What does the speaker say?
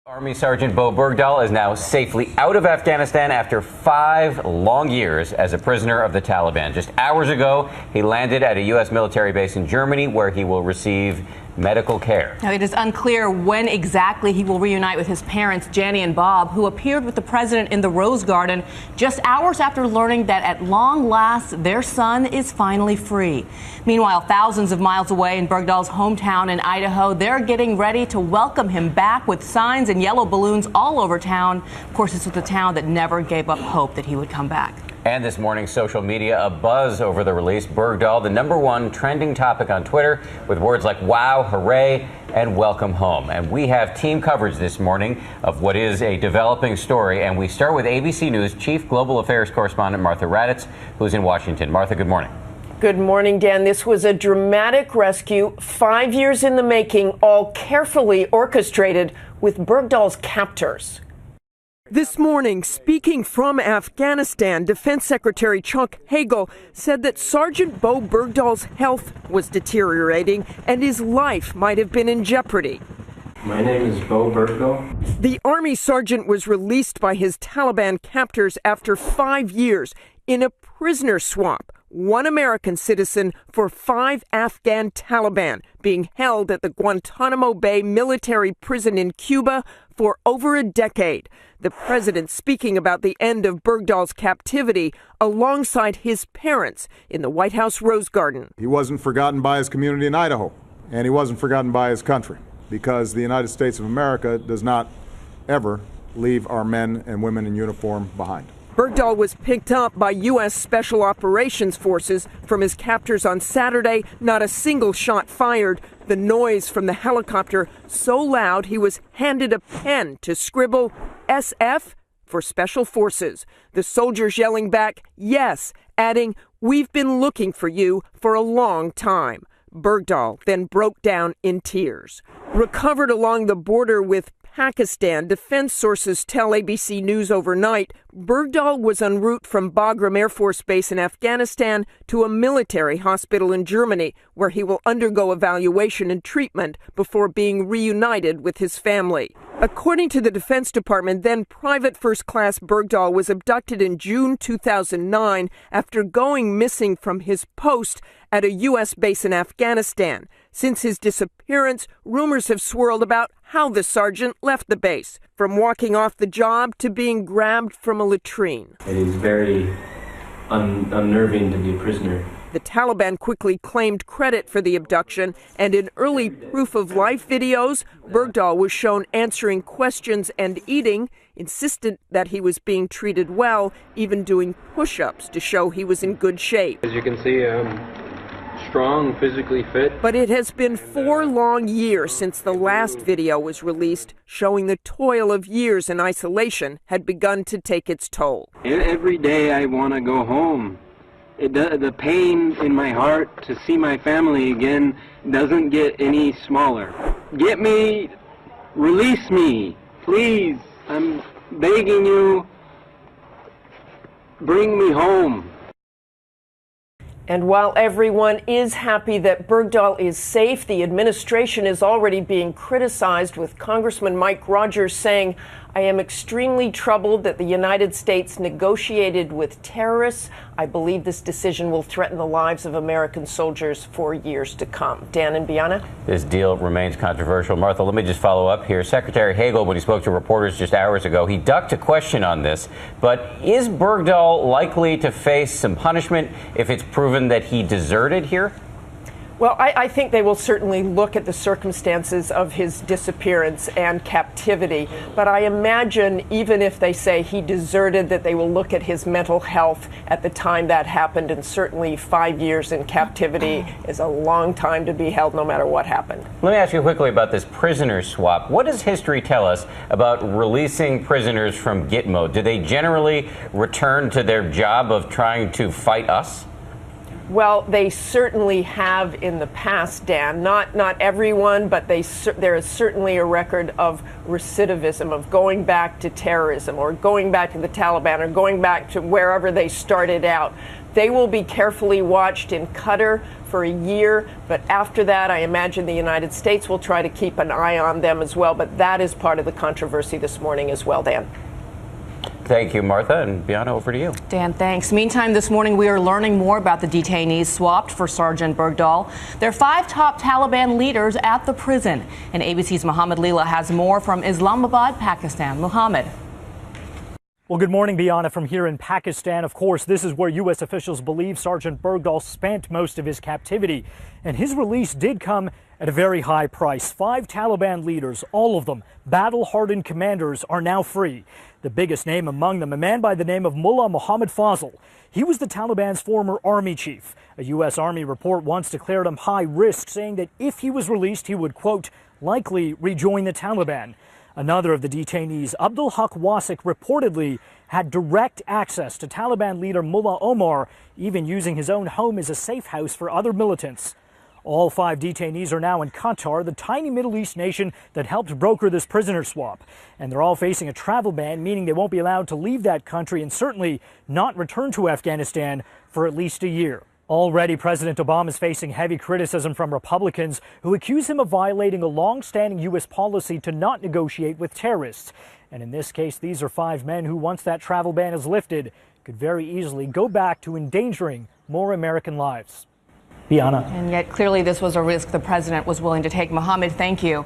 Army Sergeant Bowe Bergdahl is now safely out of Afghanistan after 5 long years as a prisoner of the Taliban. Just hours ago, he landed at a U.S. military base in Germany where he will receive medical care. Now, it is unclear when exactly he will reunite with his parents, Janny and Bob, who appeared with the president in the Rose Garden just hours after learning that at long last their son is finally free. Meanwhile, thousands of miles away in Bergdahl's hometown in Idaho, they're getting ready to welcome him back with signs and yellow balloons all over town. Of course, this was a town that never gave up hope that he would come back. And this morning, social media abuzz over the release. Bergdahl, the #1 trending topic on Twitter, with words like wow, hooray, and welcome home. And we have team coverage this morning of what is a developing story. And we start with ABC News Chief Global Affairs Correspondent Martha Raddatz, who's in Washington. Martha, good morning. Good morning, Dan. This was a dramatic rescue, 5 years in the making, all carefully orchestrated with Bergdahl's captors. This morning, speaking from Afghanistan, Defense Secretary Chuck Hagel said that Sergeant Bowe Bergdahl's health was deteriorating and his life might have been in jeopardy. My name is Bowe Bergdahl. The Army sergeant was released by his Taliban captors after 5 years in a prisoner swap. 1 American citizen for 5 Afghan Taliban being held at the Guantanamo Bay military prison in Cuba for over a decade. The president speaking about the end of Bergdahl's captivity alongside his parents in the White House Rose Garden. He wasn't forgotten by his community in Idaho, and he wasn't forgotten by his country, because the United States of America does not ever leave our men and women in uniform behind. Bergdahl was picked up by U.S. Special Operations Forces from his captors on Saturday. Not a single shot fired. The noise from the helicopter so loud he was handed a pen to scribble SF for Special Forces. The soldiers yelling back, yes, adding, "We've been looking for you for a long time." Bergdahl then broke down in tears. Recovered along the border with Pakistan, defense sources tell ABC News overnight Bergdahl was en route from Bagram Air Force Base in Afghanistan to a military hospital in Germany, where he will undergo evaluation and treatment before being reunited with his family. According to the Defense Department, then Private First Class Bergdahl was abducted in June 2009 after going missing from his post at a U.S. base in Afghanistan. Since his disappearance, rumors have swirled about how the sergeant left the base, from walking off the job to being grabbed from a latrine. It is very unnerving to be a prisoner. The Taliban quickly claimed credit for the abduction, and in early proof-of-life videos, Bergdahl was shown answering questions and eating, insisted that he was being treated well, even doing push-ups to show he was in good shape. As you can see, strong, physically fit. But it has been 4 long years since the last video was released, showing the toil of years in isolation had begun to take its toll. Every day I want to go home. The pain in my heart to see my family again doesn't get any smaller. Get me, release me, please. I'm begging you, bring me home. And while everyone is happy that Bergdahl is safe, the administration is already being criticized, with Congressman Mike Rogers saying, "I am extremely troubled that the United States negotiated with terrorists. I believe this decision will threaten the lives of American soldiers for years to come." Dan and Bianna? This deal remains controversial. Martha, let me just follow up here. Secretary Hagel, when he spoke to reporters just hours ago, he ducked a question on this. But is Bergdahl likely to face some punishment if it's proven that he deserted here? Well, I think they will certainly look at the circumstances of his disappearance and captivity. But I imagine even if they say he deserted, that they will look at his mental health at the time that happened. And certainly 5 years in captivity is a long time to be held no matter what happened. Let me ask you quickly about this prisoner swap. What does history tell us about releasing prisoners from Gitmo? Do they generally return to their job of trying to fight us? Well, they certainly have in the past, Dan. Not everyone, but there is certainly a record of recidivism, of going back to terrorism or going back to the Taliban or going back to wherever they started out. They will be carefully watched in Qatar for a year. But after that, I imagine the United States will try to keep an eye on them as well. But that is part of the controversy this morning as well, Dan. Thank you, Martha. And Bianna, over to you. Dan, thanks. Meantime, this morning we are learning more about the detainees swapped for Sergeant Bergdahl. There are 5 top Taliban leaders at the prison. And ABC's Mohammed Leela has more from Islamabad, Pakistan. Mohammed. Well, good morning, Bianna, from here in Pakistan. Of course, this is where U.S. officials believe Sergeant Bergdahl spent most of his captivity. And his release did come at a very high price. 5 Taliban leaders, all of them battle-hardened commanders, are now free. The biggest name among them, a man by the name of Mullah Muhammad Fazl. He was the Taliban's former army chief. A U.S. Army report once declared him high risk, saying that if he was released, he would, quote, likely rejoin the Taliban. Another of the detainees, Abdul Haq Wasik, reportedly had direct access to Taliban leader Mullah Omar, even using his own home as a safe house for other militants. All 5 detainees are now in Qatar, the tiny Middle East nation that helped broker this prisoner swap. And they're all facing a travel ban, meaning they won't be allowed to leave that country and certainly not return to Afghanistan for at least a year. Already, President Obama is facing heavy criticism from Republicans who accuse him of violating a long-standing U.S. policy to not negotiate with terrorists. And in this case, these are 5 men who, once that travel ban is lifted, could very easily go back to endangering more American lives. Bianna. And yet clearly this was a risk the president was willing to take. Mohammed, thank you.